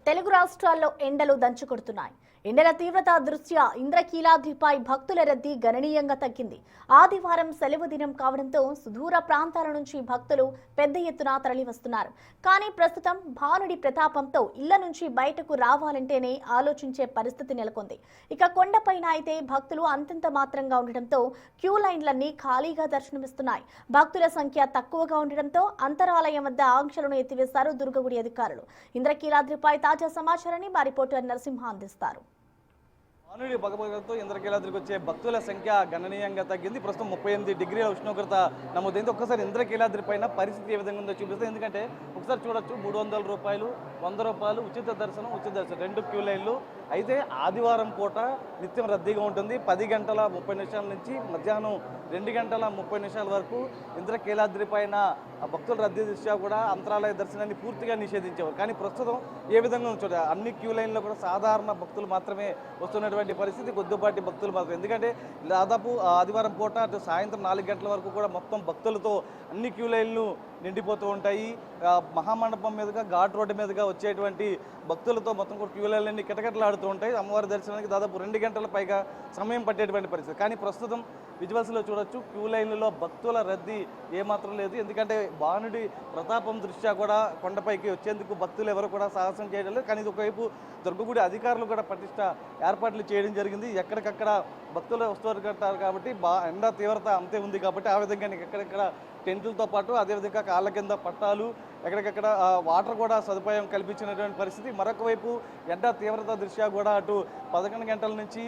తెలుగు రాష్ట్రాల్లో ఎండలు దంచుకొడుతున్నాయి. ఎండల తీవ్రత దృష్ట్యా ఇంద్రకీలాద్రిపై భక్తుల రద్దీ గణనీయంగా తగ్గింది. ఆదివారం సెలవు దినం కావడంతో సుదూర ప్రాంతాల నుంచి భక్తులు పెద్ద ఎత్తున తరలివస్తున్నారు. కానీ ప్రస్తుతం భానుడి ప్రతాపంతో ఇళ్ల నుంచి బయటకు రావాలంటేనే ఆలోచించే పరిస్థితి నెలకొంది. ఇక కొండపైన అయితే భక్తులు అంతంత మాత్రంగా ఉండడంతో క్యూ లైన్లన్నీ ఖాళీగా దర్శనమిస్తున్నాయి. భక్తుల సంఖ్య తక్కువగా ఉండడంతో అంతరాలయం వద్ద ఆంక్షలను ఎత్తివేశారు దుర్గగుడి అధికారులు. ఇంద్రకీలాద్రిపై తాజా సమాచారాన్ని మా రిపోర్టర్ నరసింహ అందిస్తారు. భానుడి భగభగంతో ఇంద్రకీలాద్రికి వచ్చే భక్తుల సంఖ్య గణనీయంగా తగ్గింది. ప్రస్తుతం 38 డిగ్రీల ఉష్ణోగ్రత నమోదైంది. ఒక్కసారి ఇంద్రకీలాద్రి పైన పరిస్థితి ఏ విధంగా ఉందో చూపిస్తుంది. ఎందుకంటే ఒకసారి చూడొచ్చు, 300 రూపాయలు, 100 రూపాయలు ఉచిత దర్శనం 2 క్యూ లైన్లు. అయితే ఆదివారం పూట నిత్యం రద్దీగా ఉంటుంది. 10 గంటల 30 నిమిషాల నుంచి మధ్యాహ్నం 2 గంటల 30 నిమిషాల వరకు ఇంద్రకీలాద్రి పైన భక్తుల రద్దీ దృష్ట్యా కూడా అంతరాలయ దర్శనాన్ని పూర్తిగా నిషేధించేవారు. కానీ ప్రస్తుతం ఏ విధంగా ఉంచో అన్ని క్యూ లైన్లో కూడా సాధారణ భక్తులు మాత్రమే వస్తున్నటువంటి పరిస్థితి, కొద్దిపాటి భక్తులు మాత్రం. ఎందుకంటే దాదాపు ఆదివారం పూట అటు సాయంత్రం 4 గంటల వరకు కూడా మొత్తం భక్తులతో అన్ని క్యూ లైన్లు నిండిపోతూ ఉంటాయి. మహామండపం మీదుగా ఘాట్ రోడ్డు మీదుగా వచ్చేటువంటి భక్తులతో మొత్తం కూడా క్యూ లైన్లన్నీ కిటకిటలాడుతూ ఉంటాయి. అమ్మవారి దర్శనానికి దాదాపు 2 గంటల పైగా సమయం పట్టేటువంటి పరిస్థితి. కానీ ప్రస్తుతం విజువల్స్లో చూడొచ్చు, క్యూ లైన్లలో భక్తుల రద్దీ ఏమాత్రం లేదు. ఎందుకంటే భానుడి ప్రతాపం దృష్ట్యా కూడా కొండపైకి వచ్చేందుకు భక్తులు ఎవరు కూడా సాహసం చేయడం లేదు. కానీ ఒకవైపు దుర్గగుడి అధికారులు కూడా పటిష్ట ఏర్పాట్లు చేయడం జరిగింది. ఎక్కడికక్కడ భక్తులు వస్తుంటారు కాబట్టి ఎండ తీవ్రత అంతే ఉంది కాబట్టి ఆ విధంగా ఎక్కడెక్కడ టెంట్లతో పాటు అదేవిధంగా కాళ్ళ కింద పట్టాలు, ఎక్కడికక్కడ వాటర్ కూడా సదుపాయం కల్పించినటువంటి పరిస్థితి. మరొక వైపు ఎండ తీవ్రత దృష్ట్యా కూడా అటు 11 గంటల నుంచి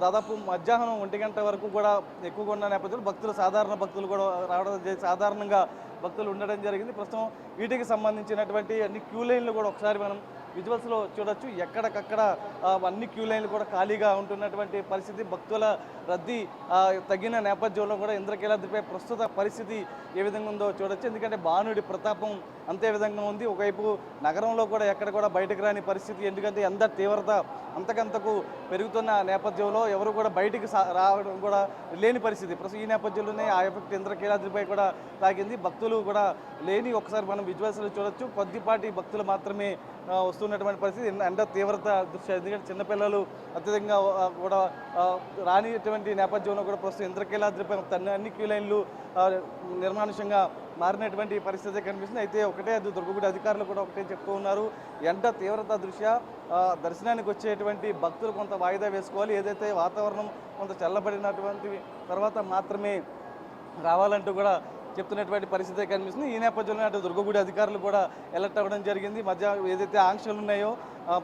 దాదాపు మధ్యాహ్నం 1 గంట వరకు కూడా ఎక్కువగా ఉన్న నేపథ్యంలో భక్తులు, సాధారణ భక్తులు కూడా రావడం, సాధారణంగా భక్తులు ఉండడం జరిగింది. ప్రస్తుతం వీటికి సంబంధించినటువంటి అన్ని క్యూ లైన్లు కూడా ఒకసారి మనం విజువల్స్లో చూడొచ్చు. ఎక్కడికక్కడ అన్ని క్యూ లైన్లు కూడా ఖాళీగా ఉంటున్నటువంటి పరిస్థితి. భక్తుల రద్దీ తగ్గిన నేపథ్యంలో కూడా ఇంద్రకీలాద్రిపై ప్రస్తుత పరిస్థితి ఏ విధంగా ఉందో చూడొచ్చు. ఎందుకంటే భానుడి ప్రతాపం అంతే విధంగా ఉంది. ఒకవైపు నగరంలో కూడా ఎక్కడ కూడా బయటకు రాని పరిస్థితి. ఎందుకంటే ఎండ తీవ్రత అంతకంతకు పెరుగుతున్న నేపథ్యంలో ఎవరు కూడా బయటికి రావడం కూడా లేని పరిస్థితి. ప్రస్తుతం ఈ నేపథ్యంలోనే ఆ ఎఫెక్ట్ ఇంద్రకీలాద్రిపై కూడా తాకింది. భక్తులు కూడా లేని ఒకసారి మనం విజువల్స్లో చూడొచ్చు. కొద్దిపాటి భక్తులు మాత్రమే వస్తున్నటువంటి పరిస్థితి. ఎండ తీవ్రత దృష్ట్యా, ఎందుకంటే చిన్నపిల్లలు అత్యధికంగా కూడా రానిటువంటి నేపథ్యంలో కూడా ప్రస్తుతం ఇంద్రకీలాద్రిపై అన్ని క్యూ లైన్లు నిర్మానుష్యంగా మారినటువంటి పరిస్థితి కనిపిస్తుంది. అయితే ఒకటే దుర్గగుడి అధికారులు కూడా ఒకటే చెప్తూ ఉన్నారు, ఎండ తీవ్రత దృష్ట్యా దర్శనానికి వచ్చేటువంటి భక్తులు కొంత వాయిదా వేసుకోవాలి. ఏదైతే వాతావరణం కొంత చల్లబడినటువంటి తర్వాత మాత్రమే రావాలంటూ కూడా చెప్తున్నటువంటి పరిస్థితి కనిపిస్తుంది. ఈ నేపథ్యంలో అటు దుర్గగుడి అధికారులు కూడా అలర్ట్ అవ్వడం జరిగింది. ఏదైతే ఆంక్షలు ఉన్నాయో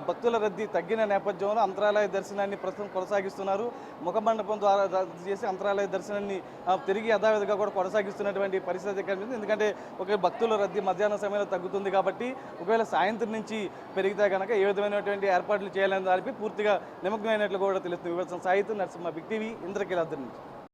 భక్తుల రద్దీ తగ్గిన నేపథ్యంలో అంతరాలయ దర్శనాన్ని ప్రస్తుతం కొనసాగిస్తున్నారు. ముఖమండపం ద్వారా చేసి అంతరాలయ దర్శనాన్ని తిరిగి యథావిధిగా కూడా కొనసాగిస్తున్నటువంటి పరిస్థితి కనిపిస్తుంది. ఎందుకంటే ఒక భక్తుల రద్దీ మధ్యాహ్నం సమయంలో తగ్గుతుంది కాబట్టి ఒకవేళ సాయంత్రం నుంచి పెరిగితే కనుక ఏ విధమైనటువంటి ఏర్పాట్లు చేయాలని దానిపై పూర్తిగా నిమగ్నమైనట్లు కూడా తెలుస్తుంది. సాహిత్యం నరసింహ, బిగ్ టీవీ, ఇంద్రకీలాద్రి నుంచి.